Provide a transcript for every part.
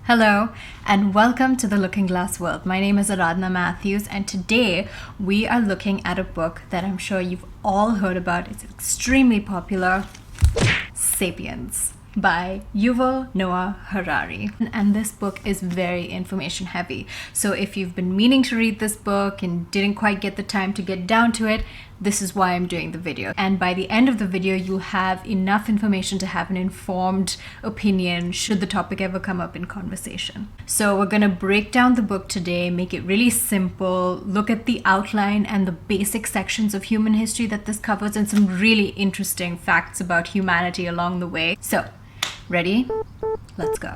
Hello, and welcome to the Looking Glass World. My name is Aradhana Matthews, and today we are looking at a book that I'm sure you've all heard about. It's extremely popular, Sapiens by Yuval Noah Harari. And this book is very information heavy. So if you've been meaning to read this book and didn't quite get the time to get down to it, this is why I'm doing the video. And by the end of the video, you'll have enough information to have an informed opinion should the topic ever come up in conversation. So we're gonna break down the book today, make it really simple, look at the outline and the basic sections of human history that this covers, and some really interesting facts about humanity along the way. So, ready? Let's go.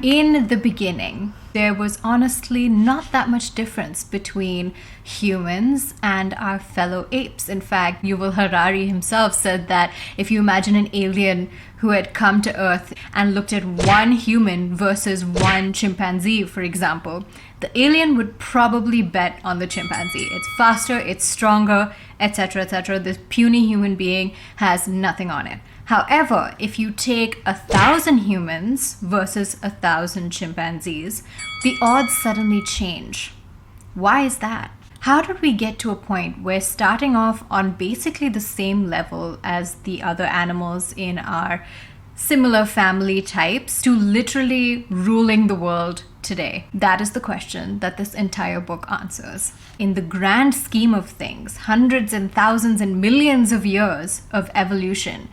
In the beginning, there was honestly not that much difference between humans and our fellow apes. In fact, Yuval Harari himself said that if you imagine an alien who had come to Earth and looked at one human versus one chimpanzee, for example, the alien would probably bet on the chimpanzee. It's faster, it's stronger, etc., etc. This puny human being has nothing on it. However, if you take 1,000 humans versus 1,000 chimpanzees, the odds suddenly change. Why is that? How did we get to a point where starting off on basically the same level as the other animals in our similar family types to literally ruling the world today? That is the question that this entire book answers. In the grand scheme of things, hundreds and thousands and millions of years of evolution,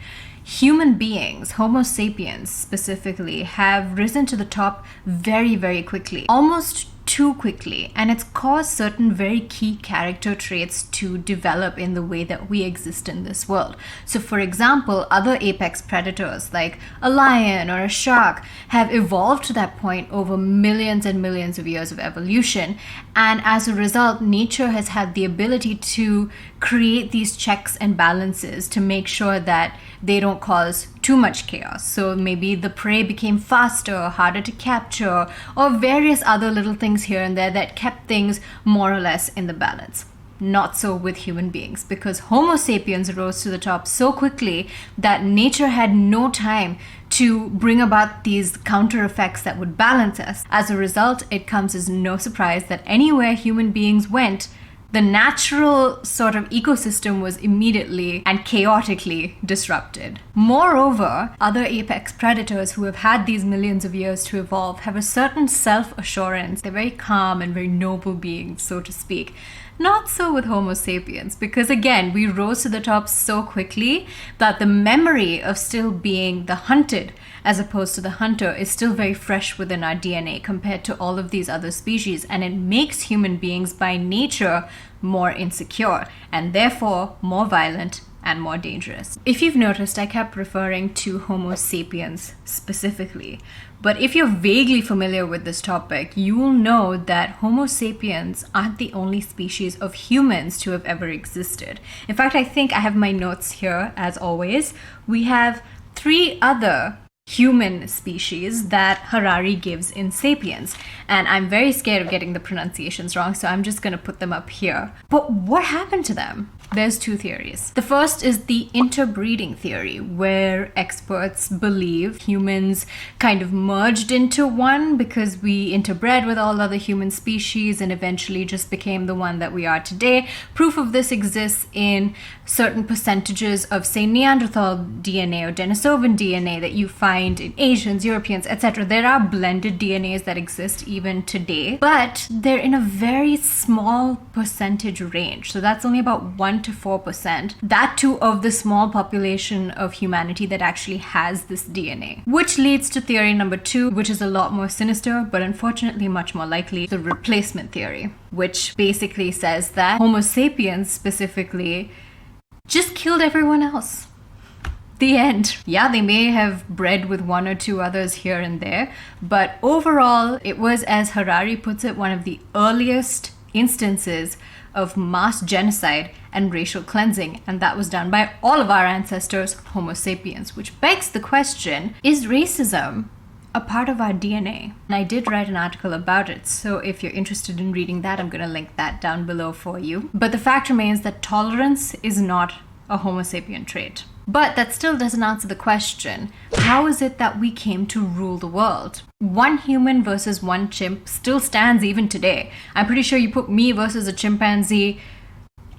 human beings, Homo sapiens specifically, have risen to the top very, very quickly, almost too quickly, and it's caused certain very key character traits to develop in the way that we exist in this world. So for example, other apex predators like a lion or a shark have evolved to that point over millions and millions of years of evolution, and as a result, nature has had the ability to create these checks and balances to make sure that they don't cause too much chaos. So maybe the prey became faster, harder to capture, or various other little things here and there that kept things more or less in the balance. Not so with human beings, because Homo sapiens rose to the top so quickly that nature had no time to bring about these counter effects that would balance us. As a result, it comes as no surprise that anywhere human beings went, the natural sort of ecosystem was immediately and chaotically disrupted. Moreover, other apex predators who have had these millions of years to evolve have a certain self-assurance. They're very calm and very noble beings, so to speak. Not so with Homo sapiens, because again, we rose to the top so quickly that the memory of still being the hunted as opposed to the hunter is still very fresh within our DNA compared to all of these other species, and it makes human beings by nature more insecure and therefore more violent and more dangerous. If you've noticed, I kept referring to Homo sapiens specifically, but if you're vaguely familiar with this topic, you will know that Homo sapiens aren't the only species of humans to have ever existed. In fact, I think I have my notes here, as always. We have 3 other human species that Harari gives in Sapiens, and I'm very scared of getting the pronunciations wrong, so I'm just going to put them up here. But what happened to them? There's 2 theories. The first is the interbreeding theory, where experts believe humans kind of merged into one because we interbred with all other human species and eventually just became the one that we are today. Proof of this exists in certain percentages of, say, Neanderthal DNA or Denisovan DNA that you find in Asians, Europeans, etc. There are blended DNAs that exist even today, but they're in a very small percentage range. So that's only about 1 to 4%. That too of the small population of humanity that actually has this DNA. Which leads to theory number 2, which is a lot more sinister, but unfortunately much more likely, the replacement theory, which basically says that Homo sapiens specifically just killed everyone else. The end. Yeah, they may have bred with 1 or 2 others here and there, but overall, it was, as Harari puts it, one of the earliest instances of mass genocide and racial cleansing, and that was done by all of our ancestors, Homo sapiens, which begs the question, is racism a part of our DNA? And I did write an article about it, so if you're interested in reading that, I'm going to link that down below for you. But the fact remains that tolerance is not a Homo sapien trait. But that still doesn't answer the question, how is it that we came to rule the world? One human versus one chimp still stands even today. I'm pretty sure you put me versus a chimpanzee,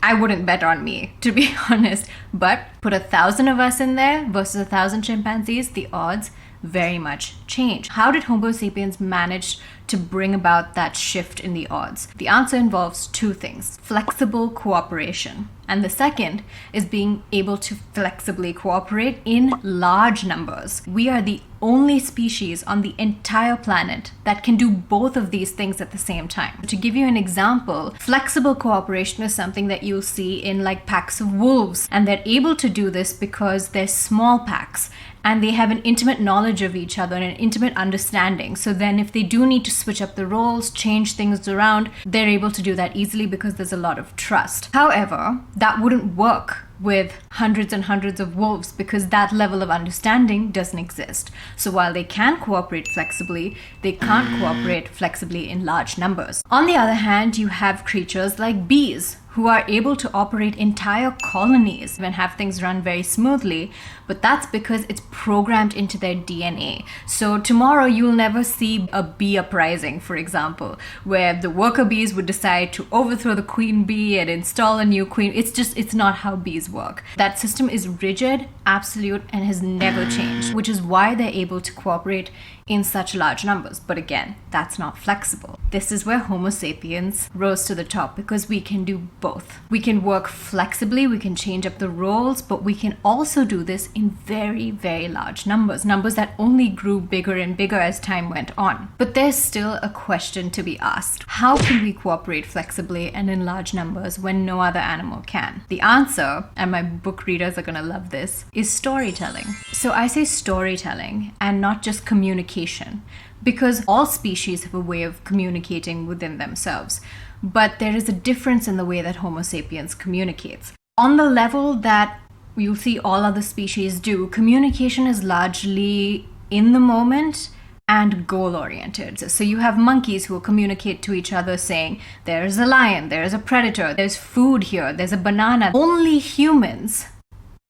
I wouldn't bet on me, to be honest. But put 1,000 of us in there versus 1,000 chimpanzees, the odds very much change. How did Homo sapiens manage to bring about that shift in the odds? The answer involves two things: flexible cooperation. And the second is being able to flexibly cooperate in large numbers. We are the only species on the entire planet that can do both of these things at the same time. To give you an example, flexible cooperation is something that you'll see in like packs of wolves. And they're able to do this because they're small packs and they have an intimate knowledge of each other and an intimate understanding. So then if they do need to switch up the roles, change things around, they're able to do that easily because there's a lot of trust. However, that wouldn't work with hundreds and hundreds of wolves because that level of understanding doesn't exist. So while they can cooperate flexibly, they can't cooperate flexibly in large numbers. On the other hand, you have creatures like bees who are able to operate entire colonies and have things run very smoothly, but that's because it's programmed into their DNA. So tomorrow you'll never see a bee uprising, for example, where the worker bees would decide to overthrow the queen bee and install a new queen. It's not how bees work. That system is rigid, absolute, and has never changed, which is why they're able to cooperate in such large numbers. But again, that's not flexible. This is where Homo sapiens rose to the top, because we can do both. We can work flexibly, we can change up the roles, but we can also do this in very, very large numbers that only grew bigger and bigger as time went on. But there's still a question to be asked. How can we cooperate flexibly and in large numbers when no other animal can? The answer, and my book readers are gonna love this, is storytelling. So I say storytelling and not just communication, because all species have a way of communicating within themselves. But there is a difference in the way that Homo sapiens communicates. On the level that you'll see all other species do, communication is largely in the moment and goal-oriented. So you have monkeys who will communicate to each other saying, there's a lion, there's a predator, there's food here, there's a banana. Only humans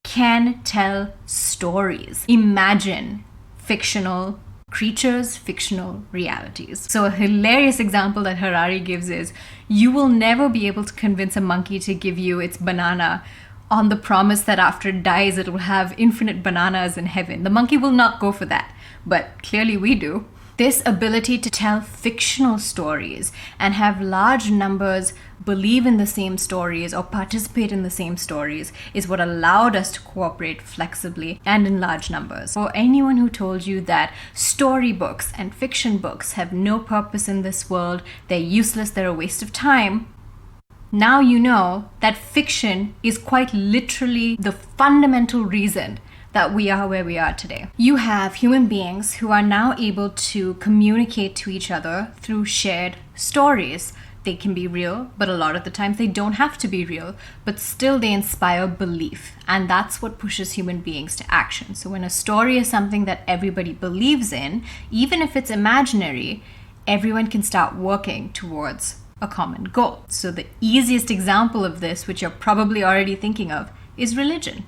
can tell stories, imagine fictional creatures, fictional realities. So a hilarious example that Harari gives is, you will never be able to convince a monkey to give you its banana on the promise that after it dies it will have infinite bananas in heaven. The monkey will not go for that, but clearly we do. This ability to tell fictional stories and have large numbers believe in the same stories or participate in the same stories is what allowed us to cooperate flexibly and in large numbers. For anyone who told you that storybooks and fiction books have no purpose in this world, they're useless, they're a waste of time, now you know that fiction is quite literally the fundamental reason that we are where we are today. You have human beings who are now able to communicate to each other through shared stories. They can be real, but a lot of the times they don't have to be real, but still they inspire belief. And that's what pushes human beings to action. So when a story is something that everybody believes in, even if it's imaginary, everyone can start working towards a common goal. So the easiest example of this, which you're probably already thinking of, is religion,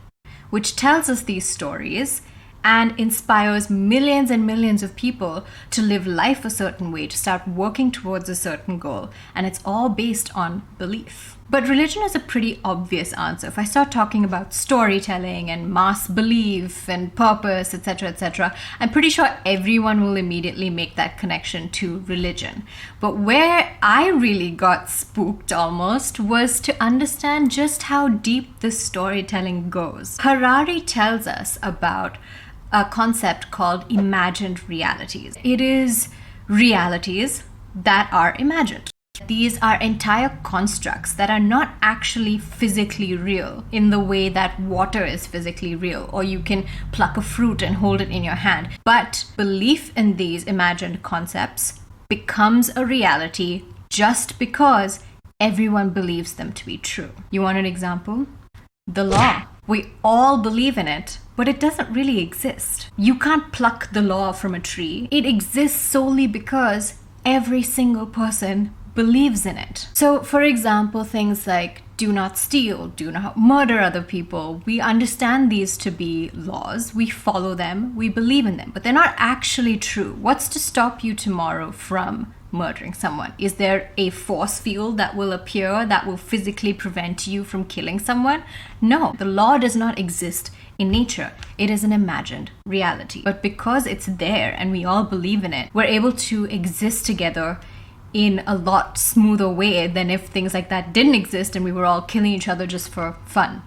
which tells us these stories and inspires millions and millions of people to live life a certain way, to start working towards a certain goal. And it's all based on belief. But religion is a pretty obvious answer. If I start talking about storytelling and mass belief and purpose, etc., I'm pretty sure everyone will immediately make that connection to religion. But where I really got spooked almost was to understand just how deep this storytelling goes. Harari tells us about a concept called imagined realities. It is realities that are imagined. These are entire constructs that are not actually physically real in the way that water is physically real, or you can pluck a fruit and hold it in your hand. But belief in these imagined concepts becomes a reality just because everyone believes them to be true. You want an example? The law. We all believe in it, but it doesn't really exist. You can't pluck the law from a tree. It exists solely because every single person believes in it. So, for example, things like do not steal, do not murder other people. We understand these to be laws. We follow them. We believe in them. But they're not actually true. What's to stop you tomorrow from murdering someone? Is there a force field that will appear that will physically prevent you from killing someone? No, the law does not exist in nature. It is an imagined reality. But because it's there and we all believe in it, we're able to exist together in a lot smoother way than if things like that didn't exist and we were all killing each other just for fun.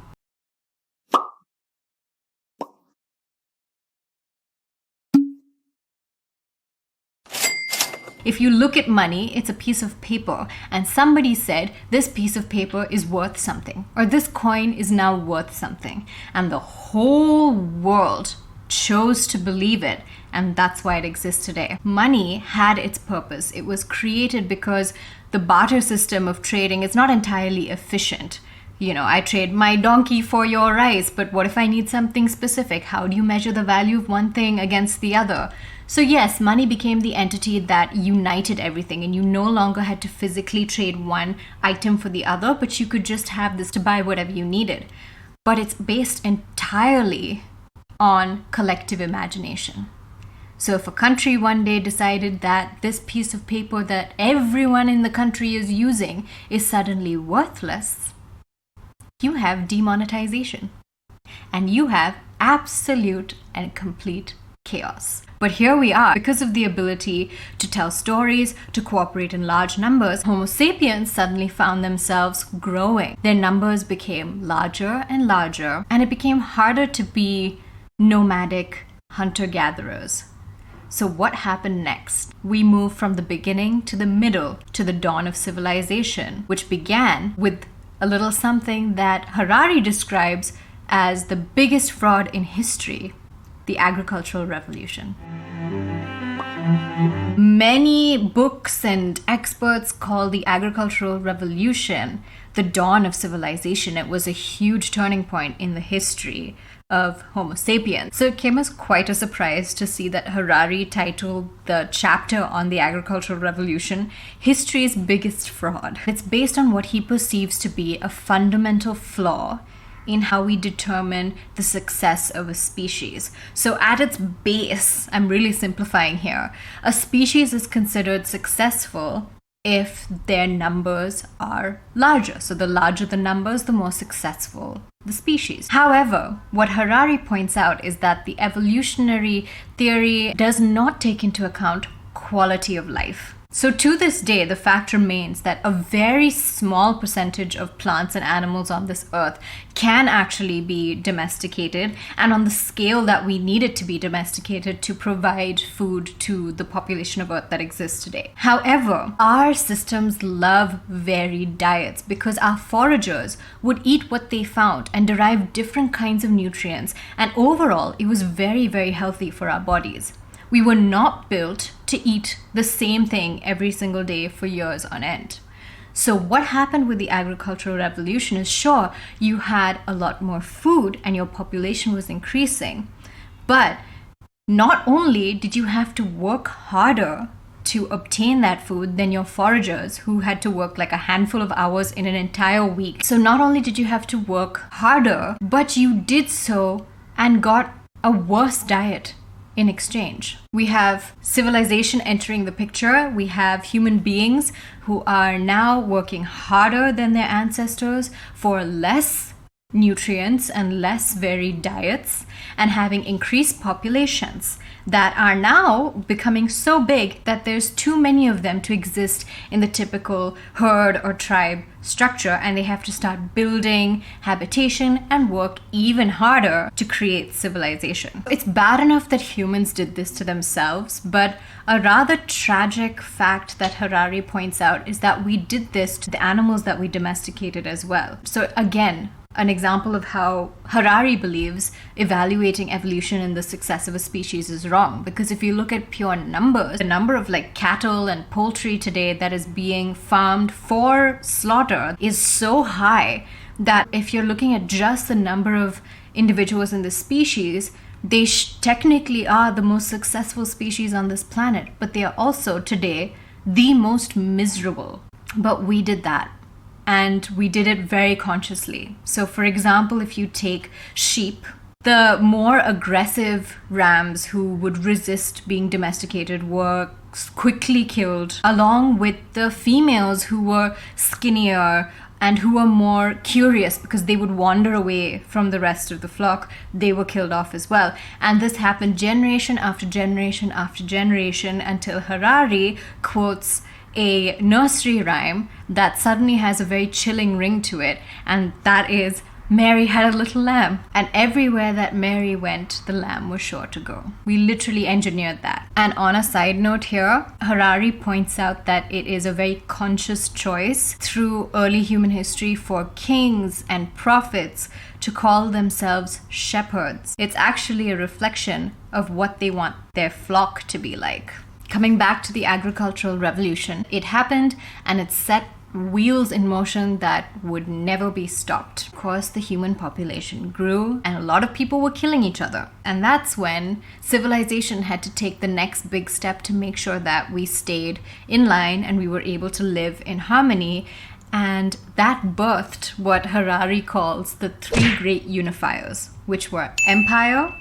If you look at money, it's a piece of paper, and somebody said this piece of paper is worth something, or this coin is now worth something, and the whole world chose to believe it, and that's why it exists today. Money had its purpose. It was created because the barter system of trading is not entirely efficient. You know, I trade my donkey for your rice, but what if I need something specific? How do you measure the value of one thing against the other? So yes, money became the entity that united everything, and you no longer had to physically trade one item for the other, but you could just have this to buy whatever you needed. But it's based entirely on collective imagination. So if a country one day decided that this piece of paper that everyone in the country is using is suddenly worthless, you have demonetization. And you have absolute and complete chaos. But here we are, because of the ability to tell stories, to cooperate in large numbers, Homo sapiens suddenly found themselves growing. Their numbers became larger and larger, and it became harder to be nomadic hunter-gatherers. So what happened next? We move from the beginning to the middle to the dawn of civilization, which began with a little something that Harari describes as the biggest fraud in history, the agricultural revolution. Many books and experts call the agricultural revolution the dawn of civilization. It was a huge turning point in the history of Homo sapiens. So it came as quite a surprise to see that Harari titled the chapter on the agricultural revolution History's Biggest Fraud. It's based on what he perceives to be a fundamental flaw in how we determine the success of a species. So at its base, I'm really simplifying here, a species is considered successful if their numbers are larger. So the larger the numbers, the more successful the species. However, what Harari points out is that the evolutionary theory does not take into account quality of life. So to this day, the fact remains that a very small percentage of plants and animals on this earth can actually be domesticated, and on the scale that we need it to be domesticated to provide food to the population of earth that exists today. However, our systems love varied diets because our foragers would eat what they found and derive different kinds of nutrients, and overall, it was very, very healthy for our bodies. We were not built to eat the same thing every single day for years on end. So what happened with the agricultural revolution is, sure, you had a lot more food and your population was increasing, but not only did you have to work harder to obtain that food than your foragers, who had to work like a handful of hours in an entire week. So not only did you have to work harder, but you did so and got a worse diet in exchange. We have civilization entering the picture. We have human beings who are now working harder than their ancestors for less nutrients and less varied diets, and having increased populations that are now becoming so big that there's too many of them to exist in the typical herd or tribe structure, and they have to start building habitation and work even harder to create civilization. It's bad enough that humans did this to themselves, but a rather tragic fact that Harari points out is that we did this to the animals that we domesticated as well. So again, an example of how Harari believes evaluating evolution and the success of a species is wrong. Because if you look at pure numbers, the number of cattle and poultry today that is being farmed for slaughter is so high that if you're looking at just the number of individuals in the species, they technically are the most successful species on this planet, but they are also today the most miserable. But we did that. and we did it very consciously. So, for example, if you take sheep, the more aggressive rams who would resist being domesticated were quickly killed, along with the females who were skinnier and who were more curious because they would wander away from the rest of the flock. They were killed off as well. And this happened generation after generation after generation until Harari quotes a nursery rhyme that suddenly has a very chilling ring to it, and that is, Mary had a little lamb, and everywhere that Mary went, the lamb was sure to go. We literally engineered that. And on a side note here, Harari points out that it is a very conscious choice through early human history for kings and prophets to call themselves shepherds. It's actually a reflection of what they want their flock to be like. Coming back to the agricultural revolution, it happened and it set wheels in motion that would never be stopped. Of course, the human population grew and a lot of people were killing each other. And that's when civilization had to take the next big step to make sure that we stayed in line and we were able to live in harmony. And that birthed what Harari calls the three great unifiers, which were empire,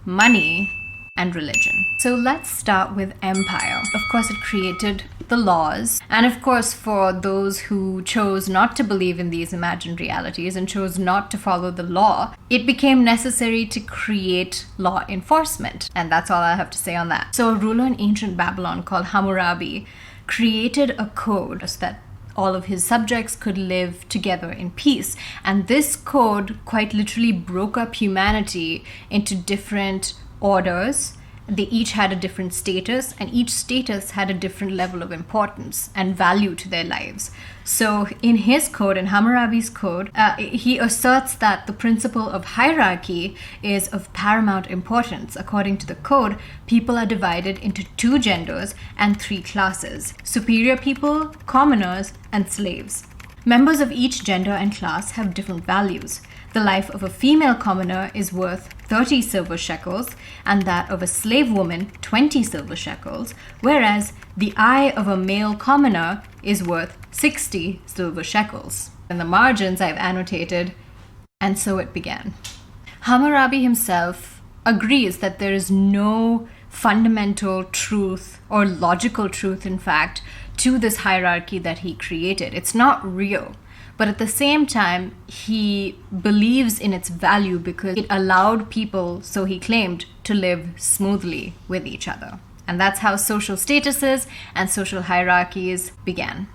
money, and religion. So let's start with empire. Of course, it created the laws. And of course, for those who chose not to believe in these imagined realities and chose not to follow the law, it became necessary to create law enforcement. And that's all I have to say on that. So a ruler in ancient Babylon called Hammurabi created a code so that all of his subjects could live together in peace. And this code quite literally broke up humanity into different orders. They each had a different status, and each status had a different level of importance and value to their lives. So in his code, in Hammurabi's code, he asserts that the principle of hierarchy is of paramount importance. According to the code, people are divided into two genders and three classes: superior people, commoners, and slaves. Members of each gender and class have different values. The life of a female commoner is worth 30 silver shekels, and that of a slave woman 20 silver shekels, whereas the eye of a male commoner is worth 60 silver shekels. In the margins I've annotated, and so it began. Hammurabi himself agrees that there is no fundamental truth, or logical truth in fact, to this hierarchy that he created. It's not real. But at the same time, he believes in its value because it allowed people, so he claimed, to live smoothly with each other. And that's how social statuses and social hierarchies began.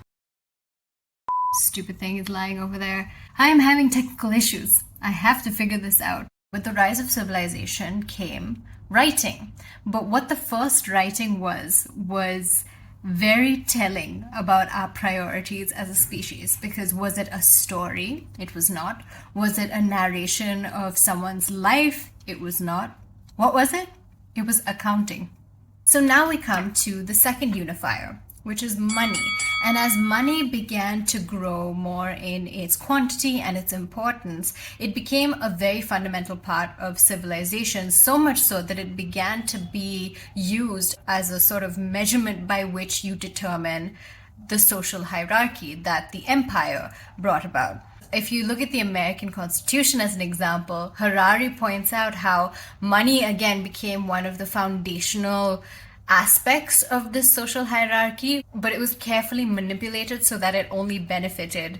Stupid thing is lying over there. I am having technical issues. I have to figure this out. With the rise of civilization came writing. But what the first writing was very telling about our priorities as a species. Because was it a story? It was not. Was it a narration of someone's life? It was not. What was it? It was accounting. So now we come to the second unifier, which is money. And as money began to grow more in its quantity and its importance, it became a very fundamental part of civilization, so much so that it began to be used as a sort of measurement by which you determine the social hierarchy that the empire brought about. If you look at the American Constitution as an example, Harari points out how money again became one of the foundational aspects of this social hierarchy, but it was carefully manipulated so that it only benefited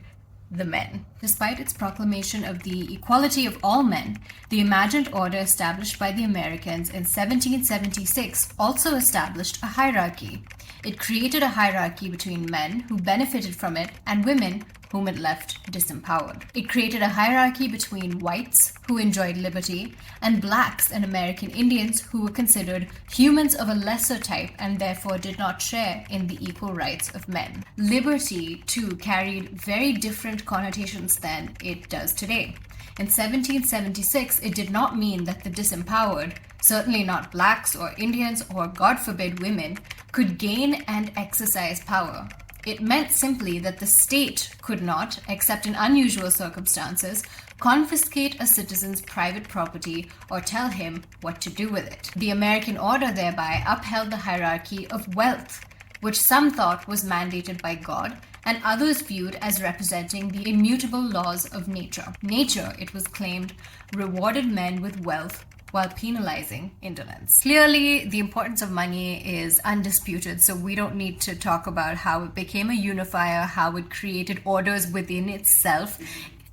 the men. Despite its proclamation of the equality of all men, the imagined order established by the Americans in 1776 also established a hierarchy. It created a hierarchy between men who benefited from it and women whom it left disempowered. It created a hierarchy between whites, who enjoyed liberty, and blacks and American Indians, who were considered humans of a lesser type and therefore did not share in the equal rights of men. Liberty, too, carried very different connotations than it does today. In 1776, it did not mean that the disempowered, certainly not blacks or Indians or, God forbid, women, could gain and exercise power. It meant simply that the state could not, except in unusual circumstances, confiscate a citizen's private property or tell him what to do with it. The American order thereby upheld the hierarchy of wealth, which some thought was mandated by God, and others viewed as representing the immutable laws of nature. Nature, it was claimed, rewarded men with wealth while penalizing indolence. Clearly, the importance of money is undisputed, so we don't need to talk about how it became a unifier, how it created orders within itself,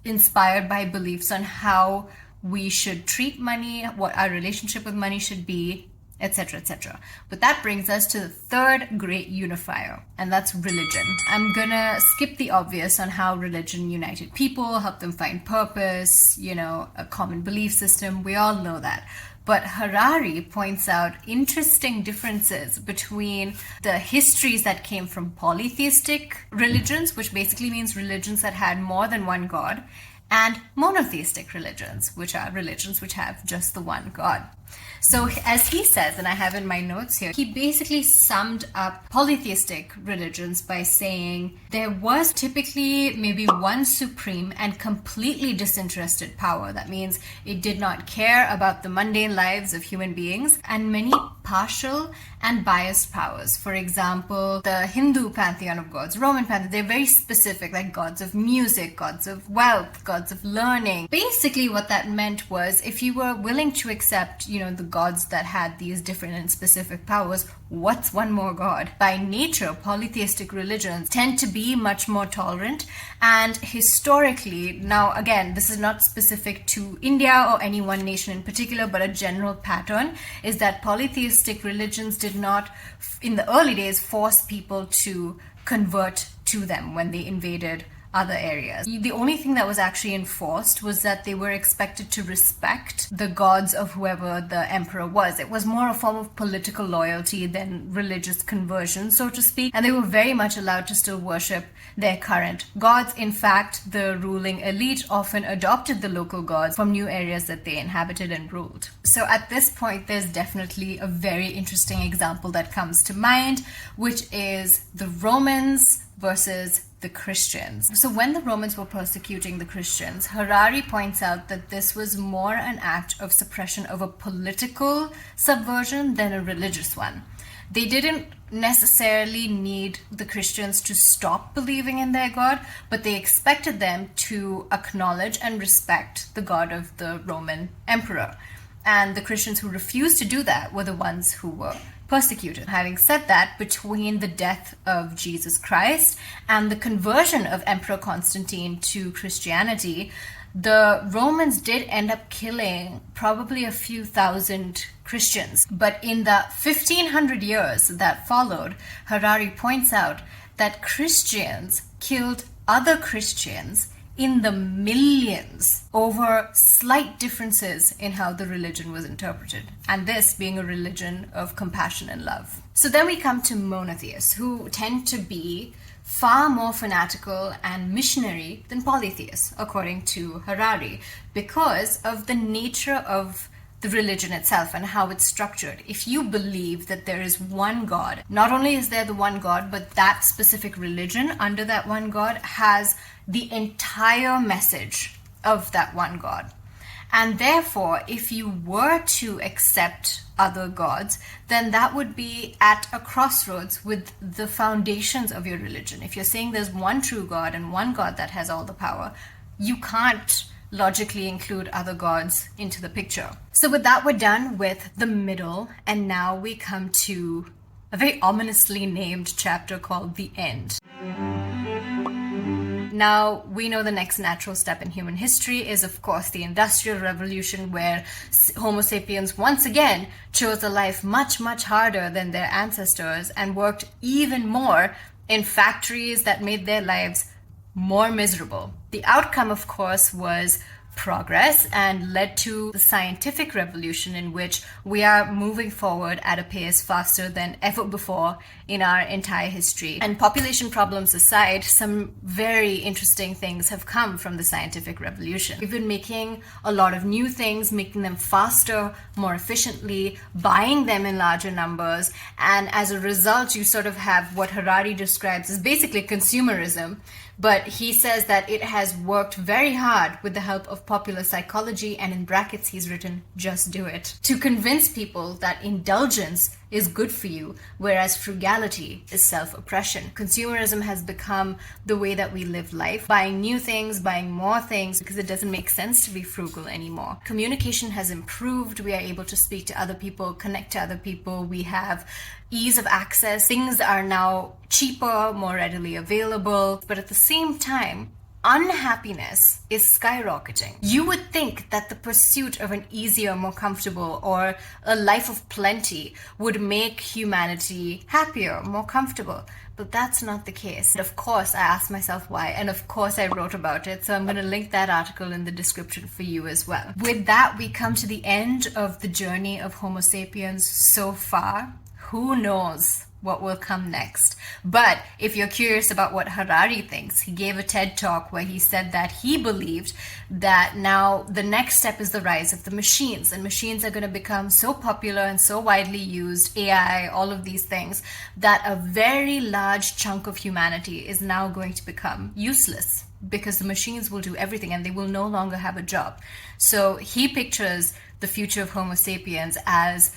inspired by beliefs on how we should treat money, what our relationship with money should be, etc., etc. But that brings us to the third great unifier, and that's religion. I'm gonna skip the obvious on how religion united people, helped them find purpose, a common belief system. We all know that. But Harari points out interesting differences between the histories that came from polytheistic religions, which basically means religions that had more than one god, and monotheistic religions, which are religions which have just the one god. So as he says, and I have in my notes here, he basically summed up polytheistic religions by saying there was typically maybe one supreme and completely disinterested power. That means it did not care about the mundane lives of human beings, and many partial and biased powers. For example, the Hindu pantheon of gods, Roman pantheon, they're very specific, like gods of music, gods of wealth, gods of learning. Basically what that meant was if you were willing to accept, the gods that had these different and specific powers, what's one more god? By nature, polytheistic religions tend to be much more tolerant, and historically, now again, this is not specific to India or any one nation in particular, but a general pattern is that polytheistic religions did not, in the early days, force people to convert to them when they invaded other areas. The only thing that was actually enforced was that they were expected to respect the gods of whoever the emperor was. It was more a form of political loyalty than religious conversion, so to speak, and they were very much allowed to still worship their current gods. In fact, the ruling elite often adopted the local gods from new areas that they inhabited and ruled. So at this point, there's definitely a very interesting example that comes to mind, which is the Romans versus the Christians. So when the Romans were persecuting the Christians, Harari points out that this was more an act of suppression of a political subversion than a religious one. They didn't necessarily need the Christians to stop believing in their God, but they expected them to acknowledge and respect the God of the Roman emperor. And the Christians who refused to do that were the ones who were persecuted. Having said that, between the death of Jesus Christ and the conversion of Emperor Constantine to Christianity, the Romans did end up killing probably a few thousand Christians. But in the 1500 years that followed, Harari points out that Christians killed other Christians in the millions over slight differences in how the religion was interpreted, and this being a religion of compassion and love. So then we come to monotheists, who tend to be far more fanatical and missionary than polytheists, according to Harari, because of the nature of the religion itself and how it's structured. If you believe that there is one God, not only is there the one God, but that specific religion under that one God has the entire message of that one God. And therefore, if you were to accept other gods, then that would be at a crossroads with the foundations of your religion. If you're saying there's one true God and one God that has all the power, you can't logically include other gods into the picture. So with that, we're done with the middle, and now we come to a very ominously named chapter called The End. Now, we know the next natural step in human history is, of course, the Industrial Revolution, where Homo sapiens once again chose a life much, much harder than their ancestors and worked even more in factories that made their lives more miserable. The outcome, of course, was progress and led to the scientific revolution, in which we are moving forward at a pace faster than ever before in our entire history. And population problems aside, some very interesting things have come from the scientific revolution. We've been making a lot of new things, making them faster, more efficiently, buying them in larger numbers, and as a result, you sort of have what Harari describes as basically consumerism. But he says that it has worked very hard with the help of of popular psychology, and in brackets he's written, just do it, to convince people that indulgence is good for you, whereas frugality is self-oppression. Consumerism has become the way that we live life, buying new things, buying more things, because it doesn't make sense to be frugal anymore. Communication has improved. We are able to speak to other people, connect to other people. We have ease of access. Things are now cheaper, more readily available. But at the same time, unhappiness is skyrocketing. You would think that the pursuit of an easier, more comfortable, or a life of plenty would make humanity happier, more comfortable. But that's not the case. Of course, I asked myself why, and of course I wrote about it, so I'm going to link that article in the description for you as well. With that, we come to the end of the journey of Homo sapiens so far. Who knows what will come next? But if you're curious about what Harari thinks, he gave a TED talk where he said that he believed that now the next step is the rise of the machines, and machines are going to become so popular and so widely used, AI, all of these things, that a very large chunk of humanity is now going to become useless because the machines will do everything and they will no longer have a job. So he pictures the future of Homo sapiens as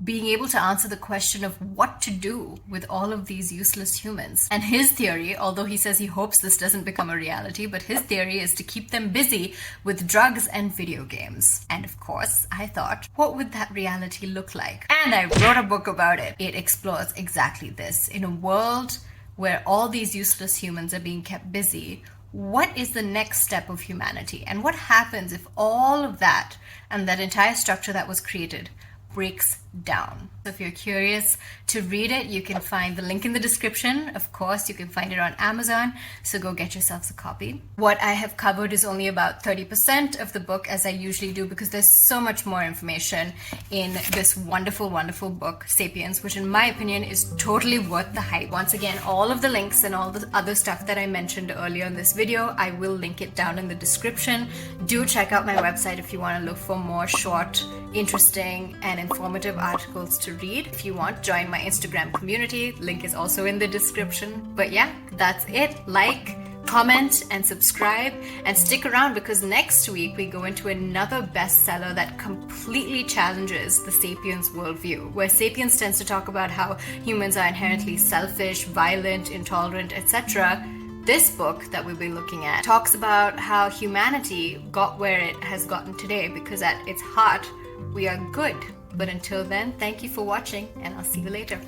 being able to answer the question of what to do with all of these useless humans. And his theory, although he says he hopes this doesn't become a reality, but his theory is to keep them busy with drugs and video games. And of course, I thought, what would that reality look like? And I wrote a book about it. It explores exactly this. In a world where all these useless humans are being kept busy, what is the next step of humanity? And what happens if all of that and that entire structure that was created breaks down? So if you're curious to read it, you can find the link in the description. Of course, you can find it on Amazon, so go get yourselves a copy. What I have covered is only about 30% of the book, as I usually do, because there's so much more information in this wonderful, wonderful book, Sapiens, which in my opinion is totally worth the hype. Once again, all of the links and all the other stuff that I mentioned earlier in this video, I will link it down in the description. Do check out my website if you want to look for more short, interesting, and informative articles to read. If you want, join my Instagram community. Link is also in the description. But yeah, that's it. Like, comment, and subscribe, and stick around because next week we go into another bestseller that completely challenges the Sapiens worldview, where Sapiens tends to talk about how humans are inherently selfish, violent, intolerant, etc. This book that we'll be looking at talks about how humanity got where it has gotten today because at its heart, we are good. But until then, thank you for watching, and I'll see you later.